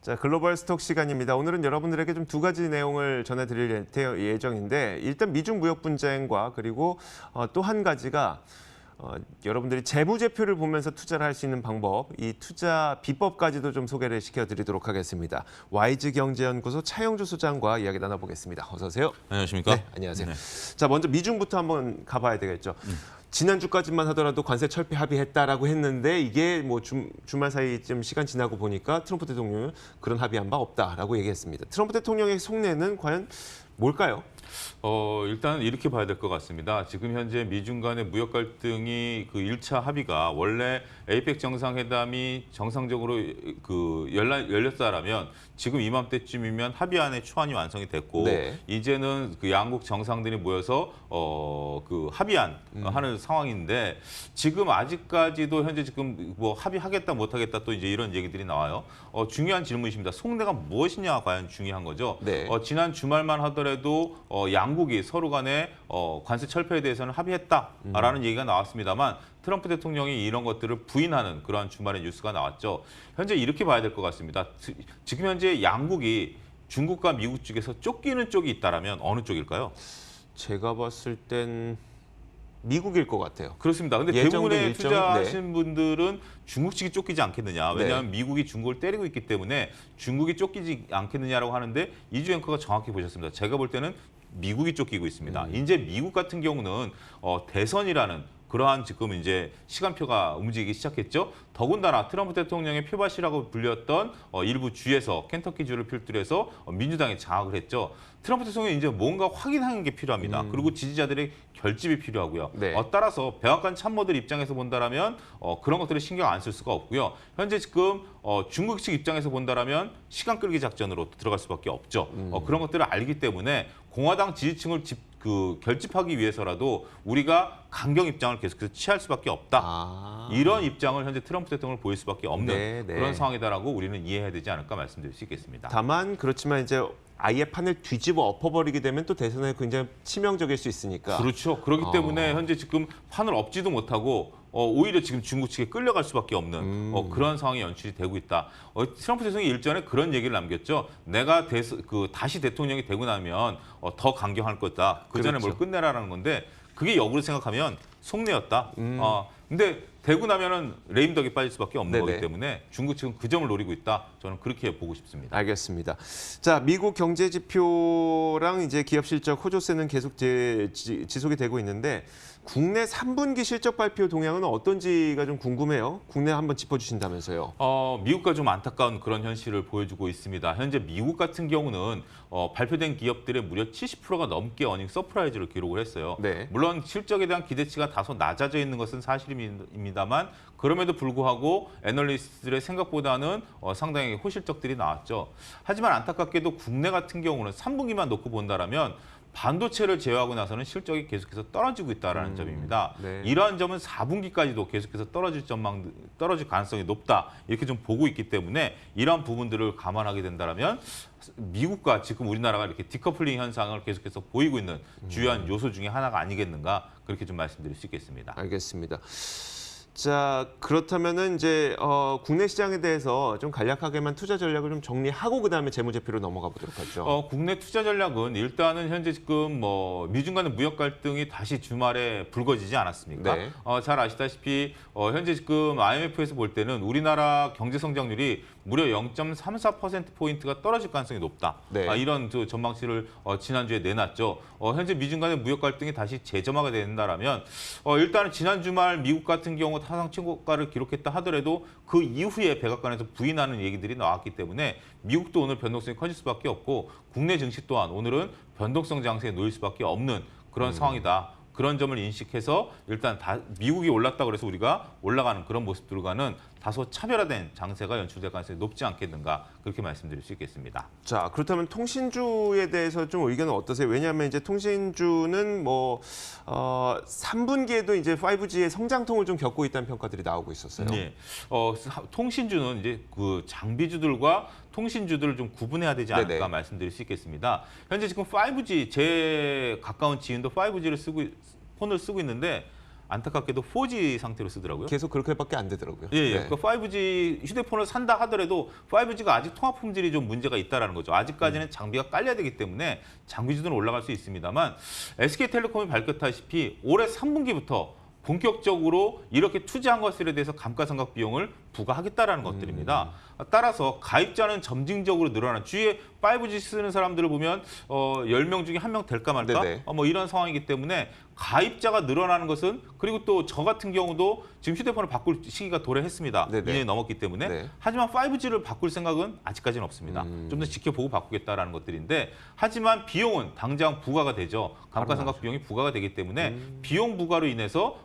자, 글로벌 스톡 시간입니다. 오늘은 여러분들에게 좀 두 가지 내용을 전해드릴 예정인데 일단 미중 무역 분쟁과 그리고 또 한 가지가 여러분들이 재무제표를 보면서 투자를 할 수 있는 방법, 이 투자 비법까지도 좀 소개를 시켜드리도록 하겠습니다. YG경제연구소 차영주 소장과 이야기 나눠보겠습니다. 어서 오세요. 안녕하십니까? 네, 안녕하세요. 자, 먼저 미중부터 한번 가봐야 되겠죠. 지난주까지만 하더라도 관세 철폐 합의했다라고 했는데 이게 뭐 주말 사이 좀 시간 지나고 보니까 트럼프 대통령은 그런 합의한 바 없다라고 얘기했습니다. 트럼프 대통령의 속내는 과연 뭘까요? 일단 이렇게 봐야 될 것 같습니다. 지금 현재 미중 간의 무역 갈등이 그 1차 합의가 원래 에이펙 정상회담이 정상적으로 열렸다라면 지금 이맘때쯤이면 합의안의 초안이 완성이 됐고 네. 이제는 그 양국 정상들이 모여서 그 합의안 하는 상황인데 지금 아직까지도 현재 지금 뭐 합의하겠다 못하겠다 또 이제 이런 얘기들이 나와요. 중요한 질문이십니다. 속내가 무엇이냐 과연 중요한 거죠. 네. 지난 주말만 하더라도 양국이 서로 간에 관세 철폐에 대해서는 합의했다라는 얘기가 나왔습니다만 트럼프 대통령이 이런 것들을 부인하는 그러한 주말의 뉴스가 나왔죠. 현재 이렇게 봐야 될 것 같습니다. 지금 현재 양국이 중국과 미국 쪽에서 쫓기는 쪽이 있다라면 어느 쪽일까요? 제가 봤을 땐 미국일 것 같아요. 그렇습니다. 근데 대부분의 투자하신 분들은 중국 측이 쫓기지 않겠느냐. 왜냐하면 미국이 중국을 때리고 있기 때문에 중국이 쫓기지 않겠느냐라고 하는데 이주 앵커가 정확히 보셨습니다. 제가 볼 때는 미국이 쫓기고 있습니다. 이제 미국 같은 경우는 대선이라는 그러한 지금 이제 시간표가 움직이기 시작했죠. 더군다나 트럼프 대통령의 표밭이라고 불렸던 일부 주에서 켄터키주를 필두로 해서 민주당에 장악을 했죠. 트럼프 대통령이 이제 뭔가 확인하는 게 필요합니다. 그리고 지지자들의 결집이 필요하고요. 네. 따라서 백악관 참모들 입장에서 본다라면 그런 것들을 신경 안 쓸 수가 없고요. 현재 지금 중국 측 입장에서 본다라면 시간 끌기 작전으로 들어갈 수밖에 없죠. 그런 것들을 알기 때문에 공화당 지지층을 결집하기 위해서라도 우리가 강경 입장을 계속해서 취할 수밖에 없다. 이런 입장을 현재 트럼프 대통령을 보일 수밖에 없는 그런 상황이다라고 우리는 이해해야 되지 않을까 말씀드릴 수 있겠습니다. 다만 그렇지만 이제 아예 판을 뒤집어 엎어버리게 되면 또 대선에 굉장히 치명적일 수 있으니까. 그렇죠. 그렇기 때문에 현재 지금 판을 엎지도 못하고 오히려 지금 중국 측에 끌려갈 수밖에 없는 그런 상황이 연출이 되고 있다. 트럼프 대통령이 일전에 그런 얘기를 남겼죠. 내가 다시 대통령이 되고 나면 더 강경할 거다. 그 전에 그렇죠. 뭘 끝내라라는 건데 그게 역으로 생각하면 속내였다. 근데 되고 나면은 레임덕이 빠질 수밖에 없는 거기 때문에 중국 측은 그 점을 노리고 있다. 저는 그렇게 보고 싶습니다. 알겠습니다. 자, 미국 경제 지표랑 이제 기업 실적 호조세는 계속 지속이 되고 있는데 국내 3분기 실적 발표 동향은 어떤지가 좀 궁금해요. 국내 한번 짚어주신다면서요. 미국과 좀 안타까운 그런 현실을 보여주고 있습니다. 현재 미국 같은 경우는 발표된 기업들의 무려 70%가 넘게 어닝 서프라이즈를 기록을 했어요. 네. 물론 실적에 대한 기대치가 다소 낮아져 있는 것은 사실입니다만 그럼에도 불구하고 애널리스트들의 생각보다는 상당히 호실적들이 나왔죠. 하지만 안타깝게도 국내 같은 경우는 3분기만 놓고 본다라면 반도체를 제외하고 나서는 실적이 계속해서 떨어지고 있다는 점입니다. 네. 이러한 점은 4분기까지도 계속해서 떨어질 가능성이 높다 이렇게 좀 보고 있기 때문에 이러한 부분들을 감안하게 된다면 미국과 지금 우리나라가 이렇게 디커플링 현상을 계속해서 보이고 있는 주요한 요소 중에 하나가 아니겠는가 그렇게 좀 말씀드릴 수 있겠습니다. 알겠습니다. 자, 그렇다면은 이제 국내 시장에 대해서 좀 간략하게만 투자 전략을 좀 정리하고 그다음에 재무제표로 넘어가 보도록 하죠. 국내 투자 전략은 일단은 현재 지금 미중 간의 무역 갈등이 다시 주말에 불거지지 않았습니까? 네. 잘 아시다시피 현재 지금 IMF에서 볼 때는 우리나라 경제 성장률이 무려 0.34%포인트가 떨어질 가능성이 높다. 네. 이런 전망치를 지난주에 내놨죠. 현재 미중 간의 무역 갈등이 다시 재점화가 된다라면 일단은 지난 주말 미국 같은 경우 하상 최고가를 기록했다 하더라도 그 이후에 백악관에서 부인하는 얘기들이 나왔기 때문에 미국도 오늘 변동성이 커질 수밖에 없고 국내 증시 또한 오늘은 변동성 장세에 놓일 수밖에 없는 그런 상황이다. 그런 점을 인식해서 일단 미국이 올랐다고 해서 우리가 올라가는 그런 모습들과는 다소 차별화된 장세가 연출될 가능성이 높지 않겠는가 그렇게 말씀드릴 수 있겠습니다. 자, 그렇다면 통신주에 대해서 좀 의견은 어떠세요? 왜냐하면 이제 통신주는 3분기에도 이제 5G의 성장통을 좀 겪고 있다는 평가들이 나오고 있었어요. 네, 통신주는 이제 그 장비주들과 통신주들을 좀 구분해야 되지 않을까 말씀드릴 수 있겠습니다. 현재 지금 5G 제 가까운 지인도 5G를 폰을 쓰고 있는데 안타깝게도 4G 상태로 쓰더라고요. 계속 그렇게밖에 안 되더라고요. 예, 네. 그러니까 5G 휴대폰을 산다 하더라도 5G가 아직 통화 품질이 좀 문제가 있다라는 거죠. 아직까지는 장비가 깔려야 되기 때문에 장비 수준은 올라갈 수 있습니다만 SK텔레콤이 밝혔다시피 올해 3분기부터 본격적으로 이렇게 투자한 것들에 대해서 감가상각 비용을 부과하겠다라는 것들입니다. 따라서 가입자는 점진적으로 늘어나는 주위에 5G 쓰는 사람들을 보면 10명 중에 1명 될까 말까 네네. 뭐 이런 상황이기 때문에 가입자가 늘어나는 것은 그리고 또 저 같은 경우도 지금 휴대폰을 바꿀 시기가 도래했습니다. 네네. 2년이 넘었기 때문에 네. 하지만 5G를 바꿀 생각은 아직까지는 없습니다. 좀 더 지켜보고 바꾸겠다라는 것들인데 하지만 비용은 당장 부과가 되죠. 감가상각 비용이 부과가 되기 때문에 비용 부과로 인해서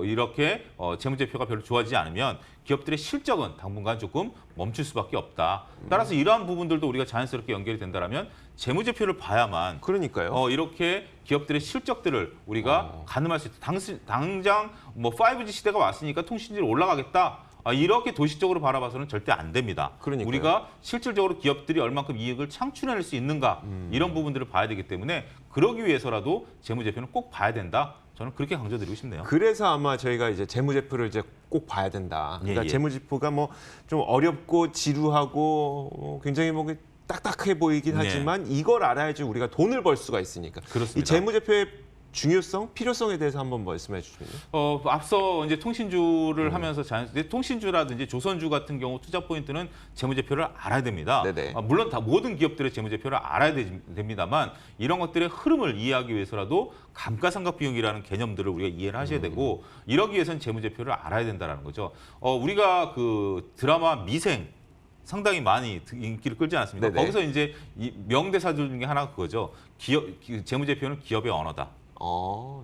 이렇게 재무제표가 별로 좋아지지 않으면 기업들의 실적은 당분간 조금 멈출 수밖에 없다. 따라서 이러한 부분들도 우리가 자연스럽게 연결이 된다면 재무제표를 봐야만 그러니까요. 이렇게 기업들의 실적들을 우리가 가늠할 수 있다. 당장 뭐 5G 시대가 왔으니까 통신질이 올라가겠다. 이렇게 도식적으로 바라봐서는 절대 안 됩니다. 그러니까요. 우리가 실질적으로 기업들이 얼만큼 이익을 창출해낼 수 있는가 이런 부분들을 봐야 되기 때문에 그러기 위해서라도 재무제표는 꼭 봐야 된다. 저는 그렇게 강조드리고 싶네요. 그래서 아마 저희가 이제 재무제표를 이제 꼭 봐야 된다. 그러니까 예, 예. 재무제표가 뭐 좀 어렵고 지루하고 굉장히 뭐 딱딱해 보이긴 네. 하지만 이걸 알아야지 우리가 돈을 벌 수가 있으니까. 그렇습니다. 이 재무제표의 중요성, 필요성에 대해서 한번 말씀해 주시면요. 앞서 이제 통신주를 하면서 통신주라든지 조선주 같은 경우 투자 포인트는 재무제표를 알아야 됩니다. 네네. 물론 다 모든 기업들의 재무제표를 알아야 됩니다만 이런 것들의 흐름을 이해하기 위해서라도 감가상각 비용이라는 개념들을 우리가 이해를 하셔야 되고 이러기 위해서는 재무제표를 알아야 된다는 거죠. 우리가 그 드라마 미생 상당히 많이 인기를 끌지 않았습니까? 네네. 거기서 이제 이 명대사들 중에 하나가 그거죠. 재무제표는 기업의 언어다.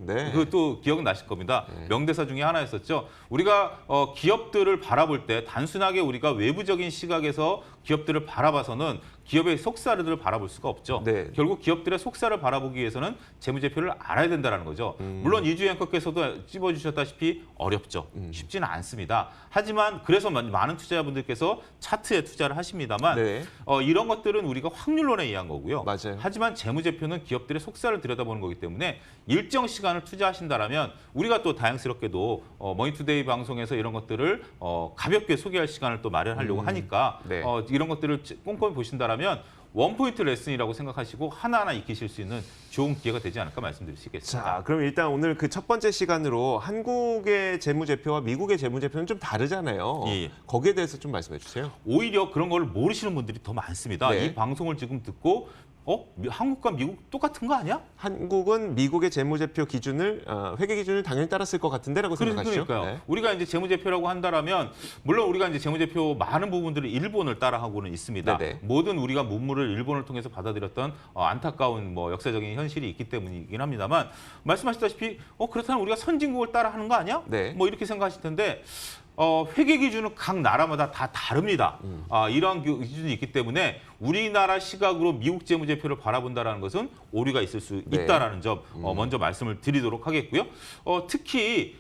네. 그것도 기억은 나실 겁니다. 명대사 중에 하나였었죠. 우리가 기업들을 바라볼 때 단순하게 우리가 외부적인 시각에서 기업들을 바라봐서는 기업의 속살을 바라볼 수가 없죠. 네. 결국 기업들의 속살을 바라보기 위해서는 재무제표를 알아야 된다는 거죠. 물론 이주 앵커께서도 찝어주셨다시피 어렵죠. 쉽지는 않습니다. 하지만 그래서 많은 투자자분들께서 차트에 투자를 하십니다만 네. 이런 것들은 우리가 확률론에 의한 거고요. 맞아요. 하지만 재무제표는 기업들의 속살을 들여다보는 거기 때문에 일정 시간을 투자하신다라면 우리가 또 다양스럽게도 머니투데이 방송에서 이런 것들을 가볍게 소개할 시간을 또 마련하려고 하니까 네. 이런 것들을 꼼꼼히 보신다라면 원포인트 레슨이라고 생각하시고 하나하나 익히실 수 있는 좋은 기회가 되지 않을까 말씀드릴 수 있겠습니다. 자, 그럼 일단 오늘 그 첫 번째 시간으로 한국의 재무제표와 미국의 재무제표는 좀 다르잖아요. 예. 거기에 대해서 좀 말씀해 주세요. 오히려 그런 걸 모르시는 분들이 더 많습니다. 네. 이 방송을 지금 듣고 한국과 미국 똑같은 거 아니야? 한국은 미국의 재무제표 기준을 회계 기준을 당연히 따랐을 것 같은데라고 생각하시죠? 그러니까요. 네. 우리가 이제 재무제표라고 한다라면 물론 우리가 이제 재무제표 많은 부분들을 일본을 따라하고는 있습니다. 네네. 모든 우리가 문물을 일본을 통해서 받아들였던 안타까운 뭐 역사적인 현실이 있기 때문이긴 합니다만 말씀하셨다시피 그렇다면 우리가 선진국을 따라하는 거 아니야? 네. 뭐 이렇게 생각하실 텐데 회계 기준은 각 나라마다 다 다릅니다. 이러한 기준이 있기 때문에 우리나라 시각으로 미국 재무제표를 바라본다는 것은 오류가 있을 수 네. 있다라는 점 먼저 말씀을 드리도록 하겠고요. 특히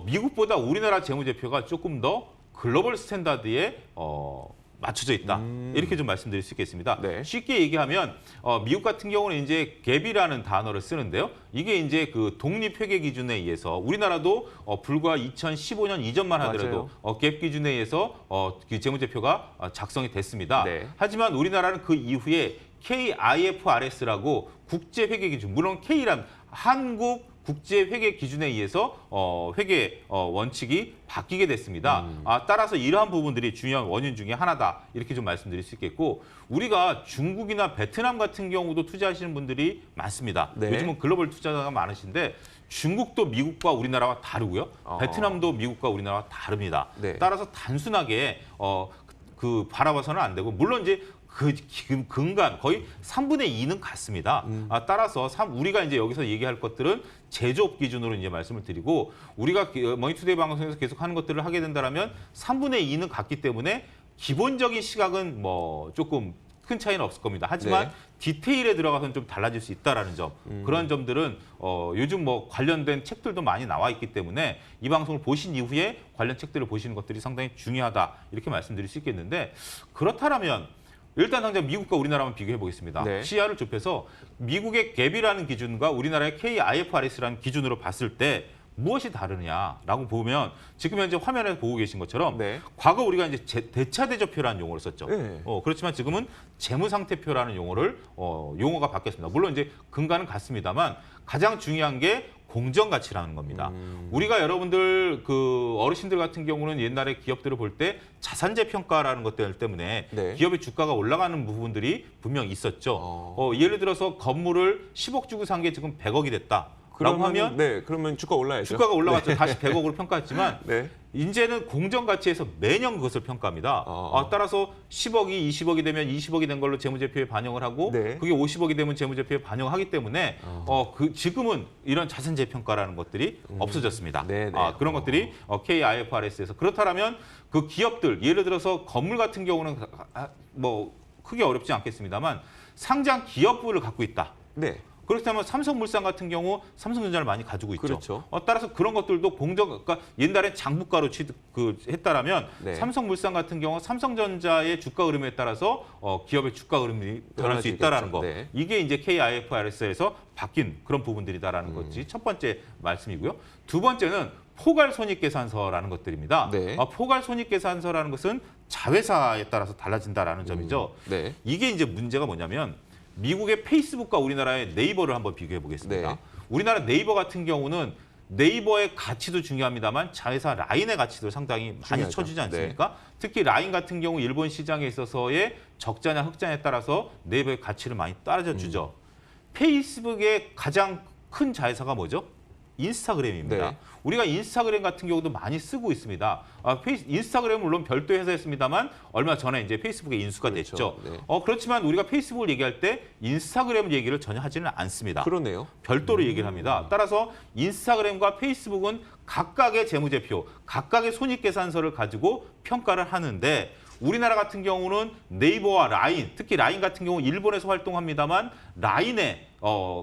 미국보다 우리나라 재무제표가 조금 더 글로벌 스탠다드에 맞춰져 있다. 이렇게 좀 말씀드릴 수 있겠습니다. 네. 쉽게 얘기하면 미국 같은 경우는 이제 갭이라는 단어를 쓰는데요. 이게 이제 그 독립회계 기준에 의해서 우리나라도 불과 2015년 이전만 하더라도 갭 기준에 의해서 그 재무제표가 작성이 됐습니다. 네. 하지만 우리나라는 그 이후에 KIFRS라고 국제회계 기준, 물론 K란 한국 국제회계 기준에 의해서 회계 원칙이 바뀌게 됐습니다. 따라서 이러한 부분들이 중요한 원인 중에 하나다. 이렇게 좀 말씀드릴 수 있겠고 우리가 중국이나 베트남 같은 경우도 투자하시는 분들이 많습니다. 네. 요즘은 글로벌 투자자가 많으신데 중국도 미국과 우리나라와 다르고요. 베트남도 미국과 우리나라와 다릅니다. 네. 따라서 단순하게 바라봐서는 안 되고 물론 이제 그 근간 거의 3분의 2는 같습니다. 따라서 우리가 이제 여기서 얘기할 것들은 제조업 기준으로 이제 말씀을 드리고 우리가 머니투데이 방송에서 계속 하는 것들을 하게 된다면 3분의 2는 같기 때문에 기본적인 시각은 뭐 조금 큰 차이는 없을 겁니다. 하지만 네. 디테일에 들어가서는 좀 달라질 수 있다라는 점. 그런 점들은 요즘 뭐 관련된 책들도 많이 나와 있기 때문에 이 방송을 보신 이후에 관련 책들을 보시는 것들이 상당히 중요하다. 이렇게 말씀드릴 수 있겠는데 그렇다면 일단 당장 미국과 우리나라만 비교해 보겠습니다. 네. 시야를 좁혀서 미국의 갭이라는 기준과 우리나라의 KIFRS라는 기준으로 봤을 때 무엇이 다르냐라고 보면 지금 현재 화면에 보고 계신 것처럼 네. 과거 우리가 이제 대차대조표라는 용어를 썼죠. 네. 그렇지만 지금은 재무상태표라는 용어를 용어가 바뀌었습니다. 물론 이제 근간은 같습니다만 가장 중요한 게 공정가치라는 겁니다. 우리가 여러분들 그 어르신들 같은 경우는 옛날에 기업들을 볼 때 자산재 평가라는 것들 때문에 네. 기업의 주가가 올라가는 부분들이 분명 있었죠. 예를 들어서 건물을 10억 주고 산 게 지금 100억이 됐다. 라고 하면 네, 그러면 주가 올라야죠. 주가가 올라갔죠. 다시 100억으로 평가했지만 네. 이제는 공정가치에서 매년 그것을 평가합니다. 따라서 10억이 20억이 되면 20억이 된 걸로 재무제표에 반영을 하고 네. 그게 50억이 되면 재무제표에 반영하기 때문에 지금은 이런 자산재평가라는 것들이 없어졌습니다. 네, 네. 그런 것들이 KIFRS에서 그렇다면 그 기업들 예를 들어서 건물 같은 경우는 뭐 크게 어렵지 않겠습니다만 상장 기업부를 갖고 있다. 네. 그렇다면 삼성물산 같은 경우 삼성전자를 많이 가지고 있죠. 그렇죠. 따라서 그런 것들도 그러니까 옛날에 장부가로 했다라면 네. 삼성물산 같은 경우 삼성전자의 주가 흐름에 따라서 기업의 주가 흐름이 변할 수 있다라는 거. 네. 이게 이제 KIFRS에서 바뀐 그런 부분들이다라는 것이 첫 번째 말씀이고요. 두 번째는 포괄손익계산서라는 것들입니다. 네. 포괄손익계산서라는 것은 자회사에 따라서 달라진다라는 점이죠. 네. 이게 이제 문제가 뭐냐면 미국의 페이스북과 우리나라의 네이버를 한번 비교해 보겠습니다. 네. 우리나라 네이버 같은 경우는 네이버의 가치도 중요합니다만 자회사 라인의 가치도 상당히 많이 중요하죠. 쳐주지 않습니까? 특히 라인 같은 경우 일본 시장에 있어서의 적자냐 흑자냐에 따라서 네이버의 가치를 많이 따라줘 주죠. 페이스북의 가장 큰 자회사가 뭐죠? 인스타그램입니다. 네. 우리가 인스타그램 같은 경우도 많이 쓰고 있습니다. 인스타그램은 물론 별도 회사였습니다만 얼마 전에 이제 페이스북에 인수가 그렇죠. 됐죠. 네. 그렇지만 우리가 페이스북을 얘기할 때 인스타그램 얘기를 전혀 하지는 않습니다. 그러네요. 별도로 얘기를 합니다. 따라서 인스타그램과 페이스북은 각각의 재무제표, 각각의 손익계산서를 가지고 평가를 하는데 우리나라 같은 경우는 네이버와 라인, 특히 라인 같은 경우 일본에서 활동합니다만 라인의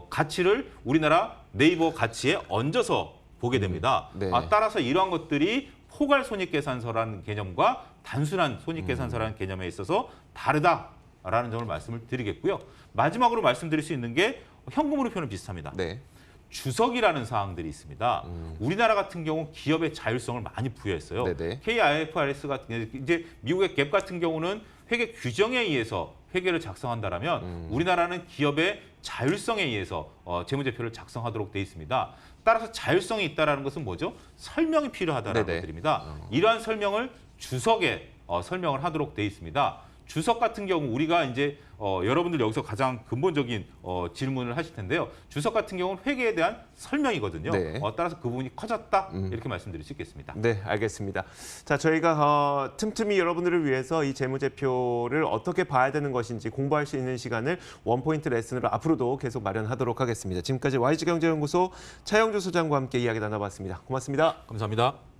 가치를 우리나라 네이버 가치에 얹어서 보게 됩니다. 네. 따라서 이러한 것들이 포괄 손익계산서라는 개념과 단순한 손익계산서라는 개념에 있어서 다르다라는 점을 말씀을 드리겠고요. 마지막으로 말씀드릴 수 있는 게 현금으로 표는 비슷합니다. 네. 주석이라는 사항들이 있습니다. 우리나라 같은 경우 기업의 자율성을 많이 부여했어요. 네네. KIFRS 같은 이제 미국의 갭 같은 경우는 회계 규정에 의해서 회계를 작성한다라면 우리나라는 기업의 자율성에 의해서 재무제표를 작성하도록 돼 있습니다. 따라서 자율성이 있다라는 것은 뭐죠? 설명이 필요하다라는 네네. 것들입니다. 이러한 설명을 주석에 설명을 하도록 돼 있습니다. 주석 같은 경우 우리가 이제 여러분들 여기서 가장 근본적인 질문을 하실 텐데요. 주석 같은 경우는 회계에 대한 설명이거든요. 네. 따라서 그 부분이 커졌다 이렇게 말씀드릴 수 있겠습니다. 네, 알겠습니다. 자, 저희가 틈틈이 여러분들을 위해서 이 재무제표를 어떻게 봐야 되는 것인지 공부할 수 있는 시간을 원포인트 레슨으로 앞으로도 계속 마련하도록 하겠습니다. 지금까지 YG경제연구소 차영주 소장과 함께 이야기 나눠봤습니다. 고맙습니다. 감사합니다.